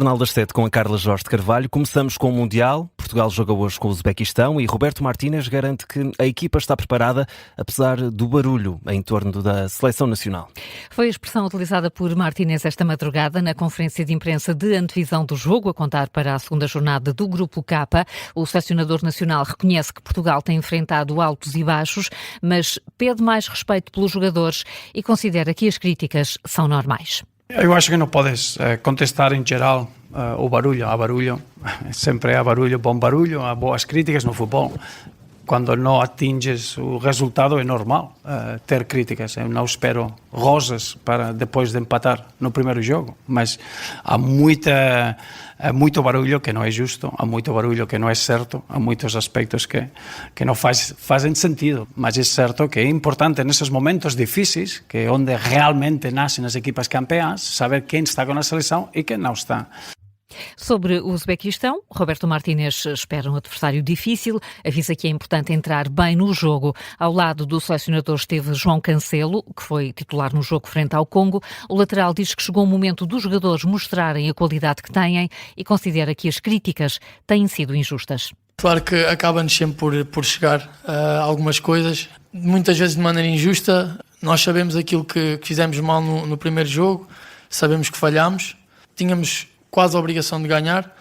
Jornal das 7 com a Carla Jorge de Carvalho. Começamos com o Mundial. Portugal joga hoje com o Uzbequistão e Roberto Martínez garante que a equipa está preparada, apesar do barulho em torno da seleção nacional. Foi a expressão utilizada por Martínez esta madrugada na conferência de imprensa de antevisão do jogo, a contar para a segunda jornada do Grupo K. O selecionador nacional reconhece que Portugal tem enfrentado altos e baixos, mas pede mais respeito pelos jogadores e considera que as críticas são normais. Eu acho que não podes contestar em geral o barulho. Há barulho, sempre há barulho, bom barulho, há boas críticas no futebol. Quando não atinges o resultado é normal ter críticas. Eu não espero rosas para depois de empatar no primeiro jogo, mas há muito barulho que não é justo, há muito barulho que não é certo, há muitos aspectos que não fazem sentido, mas é certo que é importante nesses momentos difíceis, que é onde realmente nascem as equipas campeãs, saber quem está com a seleção e quem não está. Sobre o Uzbequistão, Roberto Martínez espera um adversário difícil, avisa que é importante entrar bem no jogo. Ao lado do selecionador esteve João Cancelo, que foi titular no jogo frente ao Congo. O lateral diz que chegou o momento dos jogadores mostrarem a qualidade que têm e considera que as críticas têm sido injustas. Claro que acaba-nos sempre por chegar a algumas coisas, muitas vezes de maneira injusta. Nós sabemos aquilo que fizemos mal no primeiro jogo, sabemos que falhámos, tínhamos quase a obrigação de ganhar,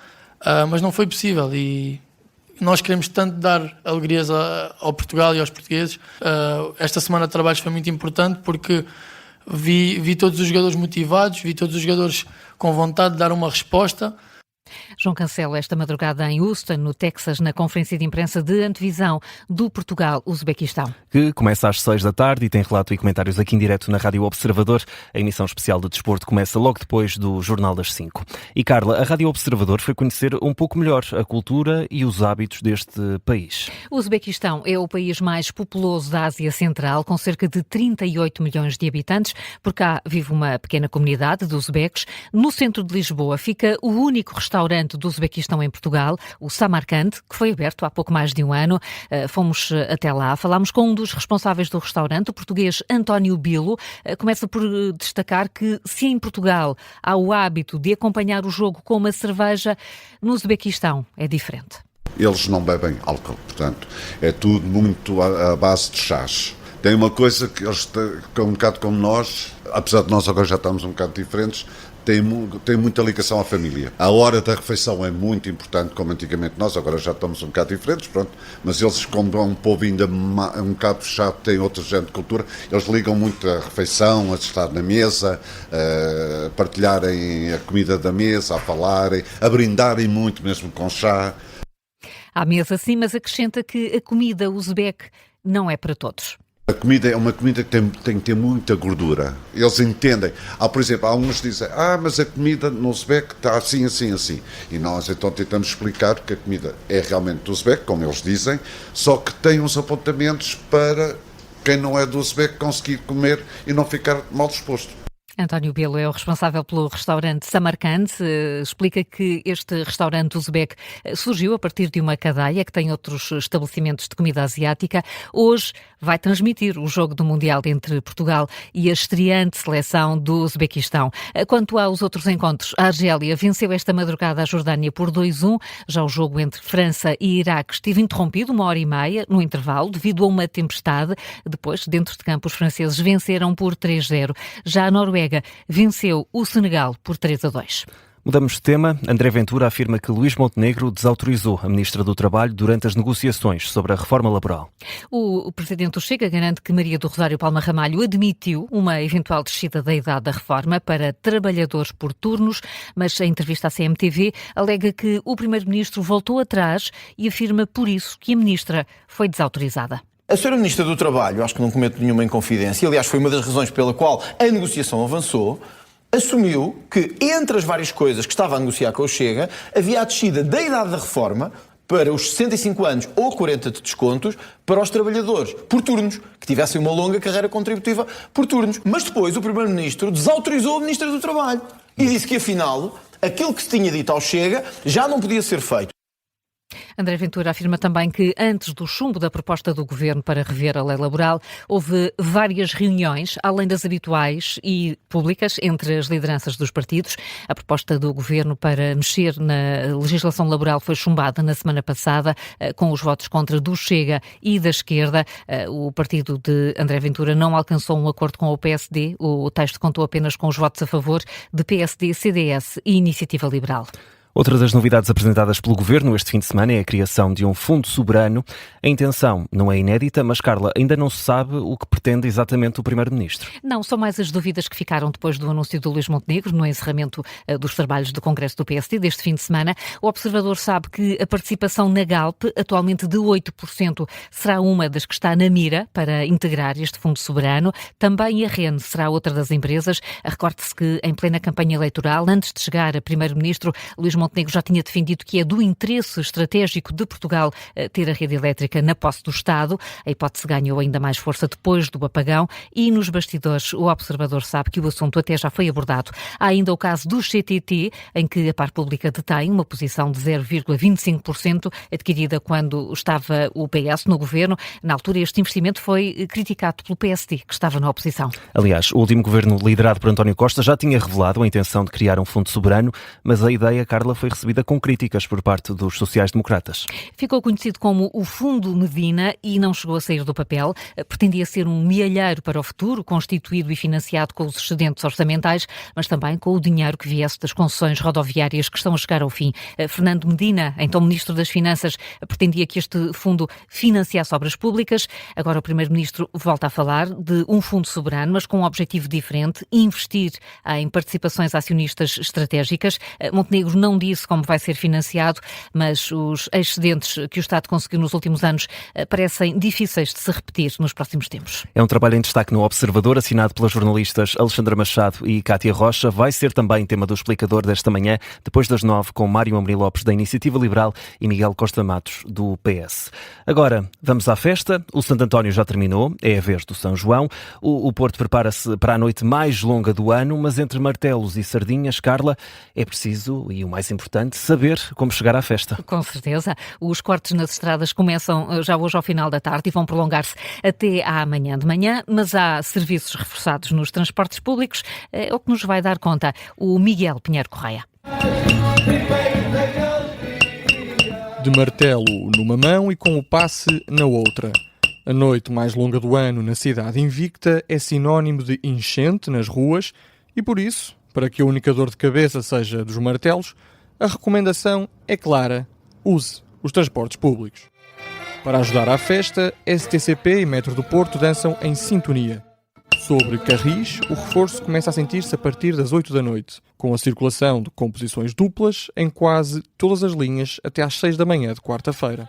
mas não foi possível e nós queremos tanto dar alegrias ao Portugal e aos portugueses. Esta semana de trabalhos foi muito importante porque vi todos os jogadores motivados, vi todos os jogadores com vontade de dar uma resposta. João Cancelo, esta madrugada em Houston, no Texas, na conferência de imprensa de antevisão do Portugal-Uzbequistão. Que começa às 6 da tarde e tem relato e comentários aqui em direto na Rádio Observador. A emissão especial de desporto começa logo depois do Jornal das 5. E Carla, a Rádio Observador foi conhecer um pouco melhor a cultura e os hábitos deste país. O Uzbequistão é o país mais populoso da Ásia Central, com cerca de 38 milhões de habitantes. Por cá vive uma pequena comunidade de uzbeques. No centro de Lisboa fica o único restaurante do Uzbequistão em Portugal, o Samarkand, que foi aberto há pouco mais de um ano. Fomos até lá, falámos com um dos responsáveis do restaurante, o português António Bilo. Começa por destacar que se em Portugal há o hábito de acompanhar o jogo com uma cerveja, no Uzbequistão é diferente. Eles não bebem álcool, portanto, é tudo muito à base de chás. Tem uma coisa que eles têm um bocado como nós, apesar de nós agora já estamos um bocado diferentes, tem muita ligação à família. A hora da refeição é muito importante, como antigamente nós, agora já estamos um bocado diferentes, pronto, mas eles, como é um povo ainda um bocado fechado, tem outro género de cultura, eles ligam muito à refeição, a estar na mesa, a partilharem a comida da mesa, a falarem, a brindarem muito mesmo com chá. À mesa sim, mas acrescenta que a comida uzbeque não é para todos. A comida é uma comida que tem que ter muita gordura. Eles entendem. Por exemplo, há uns que dizem, mas a comida no Uzbeque está assim, assim, assim. E nós então tentamos explicar que a comida é realmente do Uzbeque, como eles dizem, só que tem uns apontamentos para quem não é do Uzbeque conseguir comer e não ficar mal disposto. António Belo é o responsável pelo restaurante Samarkand. Explica que este restaurante uzbeque surgiu a partir de uma cadeia que tem outros estabelecimentos de comida asiática. Hoje vai transmitir o jogo do Mundial entre Portugal e a estreante seleção do Uzbequistão. Quanto aos outros encontros, a Argélia venceu esta madrugada a Jordânia por 2-1. Já o jogo entre França e Iraque esteve interrompido 1h30 no intervalo devido a uma tempestade. Depois, dentro de campo, os franceses venceram por 3-0. Já a Noruega venceu o Senegal por 3-2. Mudamos de tema. André Ventura afirma que Luís Montenegro desautorizou a Ministra do Trabalho durante as negociações sobre a reforma laboral. O Presidente do Chega garante que Maria do Rosário Palma Ramalho admitiu uma eventual descida da idade da reforma para trabalhadores por turnos, mas a entrevista à CMTV alega que o Primeiro-Ministro voltou atrás e afirma por isso que a Ministra foi desautorizada. A Sra. Ministra do Trabalho, acho que não cometo nenhuma inconfidência, aliás foi uma das razões pela qual a negociação avançou, assumiu que entre as várias coisas que estava a negociar com o Chega, havia a descida da idade da reforma para os 65 anos ou 40 de descontos para os trabalhadores por turnos, que tivessem uma longa carreira contributiva por turnos. Mas depois o Primeiro-Ministro desautorizou a Ministra do Trabalho e disse que afinal aquilo que se tinha dito ao Chega já não podia ser feito. André Ventura afirma também que, antes do chumbo da proposta do Governo para rever a lei laboral, houve várias reuniões, além das habituais e públicas, entre as lideranças dos partidos. A proposta do Governo para mexer na legislação laboral foi chumbada na semana passada, com os votos contra do Chega e da esquerda. O partido de André Ventura não alcançou um acordo com o PSD. O texto contou apenas com os votos a favor de PSD, CDS e Iniciativa Liberal. Outra das novidades apresentadas pelo Governo este fim de semana é a criação de um fundo soberano. A intenção não é inédita, mas, Carla, ainda não se sabe o que pretende exatamente o Primeiro-Ministro. Não, são mais as dúvidas que ficaram depois do anúncio do Luís Montenegro no encerramento dos trabalhos do Congresso do PSD deste fim de semana. O Observador sabe que a participação na Galp, atualmente de 8%, será uma das que está na mira para integrar este fundo soberano. Também a REN será outra das empresas. Recorde-se que, em plena campanha eleitoral, antes de chegar a Primeiro-Ministro, Luís Montenegro já tinha defendido que é do interesse estratégico de Portugal ter a rede elétrica na posse do Estado. A hipótese ganhou ainda mais força depois do apagão e nos bastidores o Observador sabe que o assunto até já foi abordado. Há ainda o caso do CTT, em que a Par Pública detém uma posição de 0,25% adquirida quando estava o PS no governo. Na altura este investimento foi criticado pelo PSD, que estava na oposição. Aliás, o último governo liderado por António Costa já tinha revelado a intenção de criar um fundo soberano, mas a ideia, Carla, foi recebida com críticas por parte dos sociais-democratas. Ficou conhecido como o Fundo Medina e não chegou a sair do papel. Pretendia ser um mealheiro para o futuro, constituído e financiado com os excedentes orçamentais, mas também com o dinheiro que viesse das concessões rodoviárias que estão a chegar ao fim. Fernando Medina, então Ministro das Finanças, pretendia que este fundo financiasse obras públicas. Agora o Primeiro-Ministro volta a falar de um fundo soberano, mas com um objetivo diferente: investir em participações acionistas estratégicas. Montenegro não disse como vai ser financiado, mas os excedentes que o Estado conseguiu nos últimos anos parecem difíceis de se repetir nos próximos tempos. É um trabalho em destaque no Observador, assinado pelas jornalistas Alexandra Machado e Cátia Rocha. Vai ser também tema do Explicador desta manhã, depois das 9, com Mário Amorim Lopes, da Iniciativa Liberal, e Miguel Costa Matos, do PS. Agora, vamos à festa. O Santo António já terminou, é a vez do São João. O Porto prepara-se para a noite mais longa do ano, mas entre martelos e sardinhas, Carla, é preciso, e o mais importante, saber como chegar à festa. Com certeza. Os cortes nas estradas começam já hoje ao final da tarde e vão prolongar-se até à manhã de manhã, mas há serviços reforçados nos transportes públicos, é o que nos vai dar conta o Miguel Pinheiro Correia. De martelo numa mão e com o passe na outra. A noite mais longa do ano na cidade invicta é sinónimo de enchente nas ruas e, por isso, para que a única dor de cabeça seja dos martelos, a recomendação é clara: use os transportes públicos. Para ajudar à festa, STCP e Metro do Porto dançam em sintonia. Sobre Carris, o reforço começa a sentir-se a partir das 8 da noite, com a circulação de composições duplas em quase todas as linhas até às 6 da manhã de quarta-feira.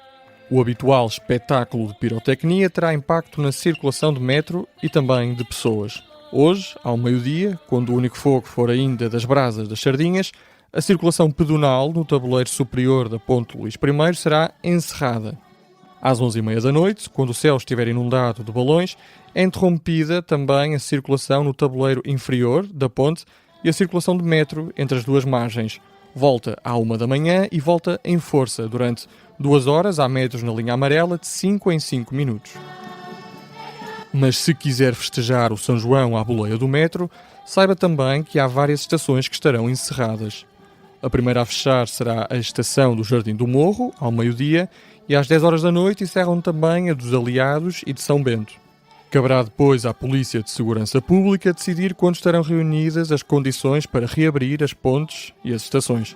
O habitual espetáculo de pirotecnia terá impacto na circulação de metro e também de pessoas. Hoje, ao meio-dia, quando o único fogo for ainda das brasas das sardinhas, a circulação pedonal no tabuleiro superior da Ponte Luís I será encerrada. Às 11h30 da noite, quando o céu estiver inundado de balões, é interrompida também a circulação no tabuleiro inferior da ponte e a circulação de metro entre as duas margens. Volta à 1 da manhã e volta em força. Durante 2 horas há metros na linha amarela de 5 em 5 minutos. Mas se quiser festejar o São João à boleia do metro, saiba também que há várias estações que estarão encerradas. A primeira a fechar será a estação do Jardim do Morro, ao meio-dia, e às 10 horas da noite encerram também a dos Aliados e de São Bento. Caberá depois à Polícia de Segurança Pública decidir quando estarão reunidas as condições para reabrir as pontes e as estações.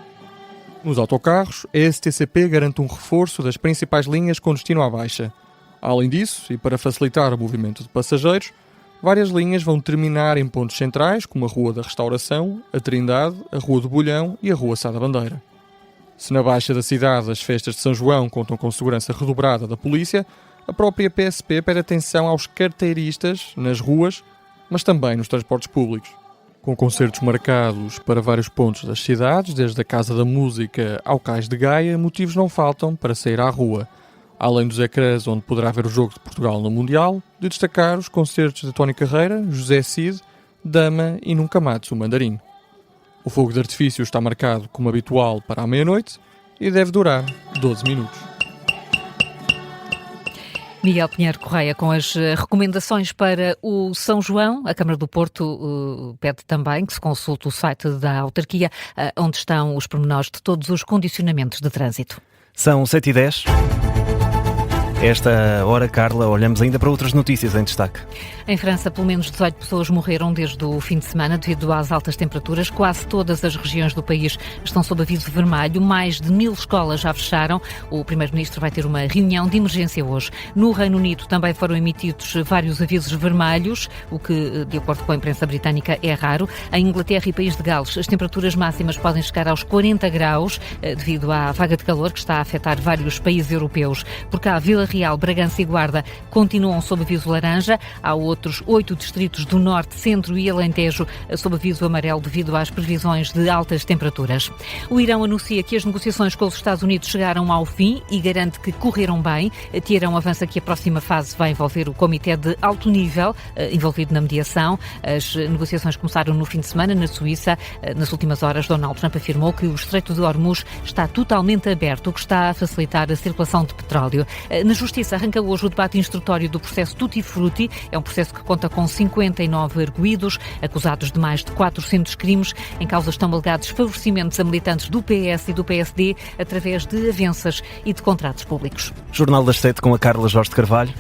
Nos autocarros, a STCP garante um reforço das principais linhas com destino à Baixa. Além disso, e para facilitar o movimento de passageiros, várias linhas vão terminar em pontos centrais, como a Rua da Restauração, a Trindade, a Rua do Bolhão e a Rua Sá da Bandeira. Se na Baixa da cidade as festas de São João contam com segurança redobrada da polícia, a própria PSP pede atenção aos carteiristas nas ruas, mas também nos transportes públicos. Com concertos marcados para vários pontos das cidades, desde a Casa da Música ao Cais de Gaia, motivos não faltam para sair à rua. Além dos ecrãs onde poderá ver o jogo de Portugal no Mundial, de destacar os concertos de Tony Carreira, José Cid, Dama e Nunca Mates o Mandarim. O fogo de artifício está marcado como habitual para a meia-noite e deve durar 12 minutos. Miguel Pinheiro Correia com as recomendações para o São João. A Câmara do Porto pede também que se consulte o site da autarquia, onde estão os pormenores de todos os condicionamentos de trânsito. São 7h10. Esta hora, Carla, olhamos ainda para outras notícias em destaque. Em França, pelo menos 18 pessoas morreram desde o fim de semana devido às altas temperaturas. Quase todas as regiões do país estão sob aviso vermelho. Mais de 1000 escolas já fecharam. O Primeiro-Ministro vai ter uma reunião de emergência hoje. No Reino Unido também foram emitidos vários avisos vermelhos, o que, de acordo com a imprensa britânica, é raro. Em Inglaterra e País de Gales, as temperaturas máximas podem chegar aos 40 graus devido à vaga de calor que está a afetar vários países europeus. Por cá, Vila Real, Bragança e Guarda continuam sob aviso laranja. Há outros 8 distritos do Norte, Centro e Alentejo sob aviso amarelo devido às previsões de altas temperaturas. O Irão anuncia que as negociações com os Estados Unidos chegaram ao fim e garante que correram bem. Teherão avança que a próxima fase vai envolver o Comitê de Alto Nível envolvido na mediação. As negociações começaram no fim de semana na Suíça. Nas últimas horas, Donald Trump afirmou que o Estreito de Hormuz está totalmente aberto, o que está a facilitar a circulação de petróleo. Na Justiça arranca hoje o debate instrutório do processo Tutti Frutti. É um processo que conta com 59 arguidos, acusados de mais de 400 crimes. Em causa estão alegados favorecimentos a militantes do PS e do PSD através de avanças e de contratos públicos. Jornal das 7 com a Carla Jorge de Carvalho.